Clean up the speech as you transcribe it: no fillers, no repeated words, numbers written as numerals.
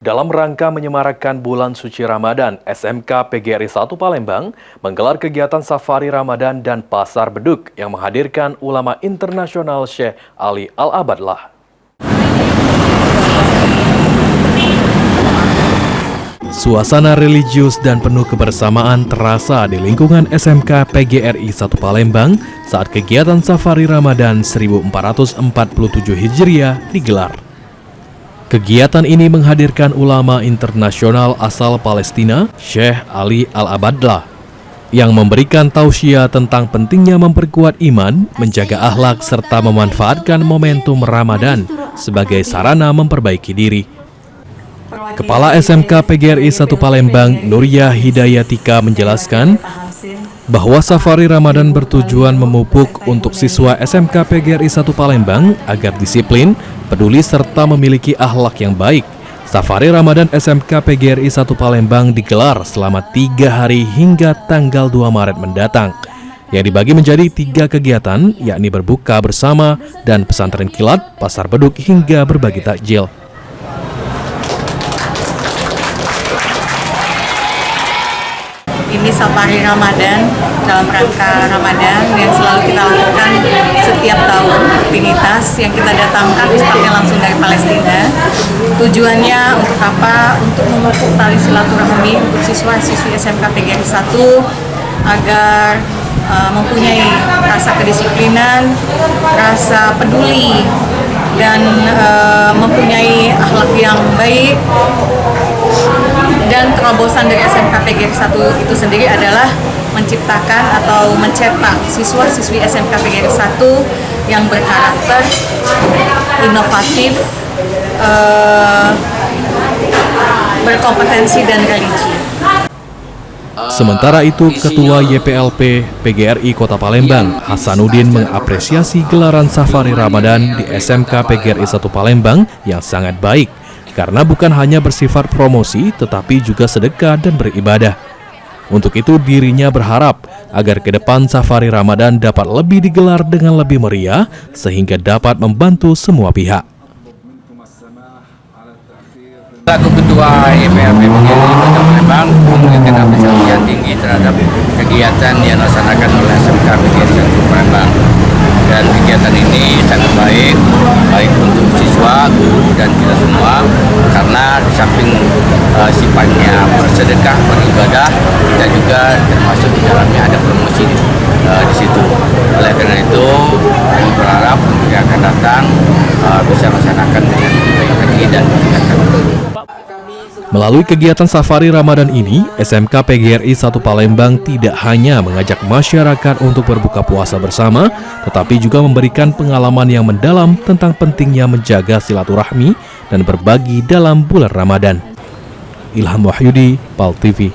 Dalam rangka menyemarakkan bulan suci Ramadan, SMK PGRI 1 Palembang menggelar kegiatan safari Ramadan dan pasar beduk yang menghadirkan ulama internasional Syekh Ali Al-Abadlah. Suasana religius dan penuh kebersamaan terasa di lingkungan SMK PGRI 1 Palembang saat kegiatan safari Ramadan 1447 Hijriah digelar. Kegiatan ini menghadirkan ulama internasional asal Palestina, Syekh Ali Al-Abadlah, yang memberikan tausiah tentang pentingnya memperkuat iman, menjaga akhlak, serta memanfaatkan momentum Ramadan sebagai sarana memperbaiki diri. Kepala SMK PGRI 1 Palembang, Nuria Hidayatika menjelaskan bahwa safari Ramadan bertujuan memupuk untuk siswa SMK PGRI 1 Palembang agar disiplin, peduli, serta memiliki akhlak yang baik. Safari Ramadan SMK PGRI 1 Palembang digelar selama 3 hari hingga tanggal 2 Maret mendatang, yang dibagi menjadi 3 kegiatan, yakni berbuka bersama dan pesantren kilat, pasar beduk, hingga berbagi takjil. Ini safari Ramadan dalam rangka Ramadan yang selalu kita lakukan setiap tahun, rutinitas yang kita datangkan ustadznya langsung dari Palestina. Tujuannya untuk apa? Untuk memupuk tali silaturahmi untuk siswa-siswi SMK PGRI 1 agar mempunyai rasa kedisiplinan, rasa peduli, dan mempunyai akhlak yang baik. Dan terobosan dari SMK PGRI 1 itu sendiri adalah menciptakan atau mencetak siswa-siswi SMK PGRI 1 yang berkarakter, inovatif, berkompetensi dan religi. Sementara itu, Ketua YPLP PGRI Kota Palembang, Hasanuddin, mengapresiasi gelaran safari Ramadan di SMK PGRI 1 Palembang yang sangat baik, karena bukan hanya bersifat promosi, tetapi juga sedekah dan beribadah. Untuk itu, dirinya berharap agar ke depan safari Ramadan dapat lebih digelar dengan lebih meriah, sehingga dapat membantu semua pihak. Selaku Ketua YPLP PGRI Kota Palembang memberikan apresiasi yang tinggi terhadap kegiatan yang dilaksanakan oleh SMK PGRI 1 Palembang. Dan kegiatan ini sangat baik untuk siswa, guru, dan kita semua, karena di samping sifatnya bersedekah, beribadah, kita juga termasuk di dalamnya ada promosi di situ. Oleh karena itu, kami berharap untuk yang akan datang bisa melaksanakan dengan lebih baik lagi dan meningkatkan. Melalui kegiatan safari Ramadan ini, SMK PGRI 1 Palembang tidak hanya mengajak masyarakat untuk berbuka puasa bersama, tetapi juga memberikan pengalaman yang mendalam tentang pentingnya menjaga silaturahmi dan berbagi dalam bulan Ramadan. Ilham Wahyudi, PAL TV.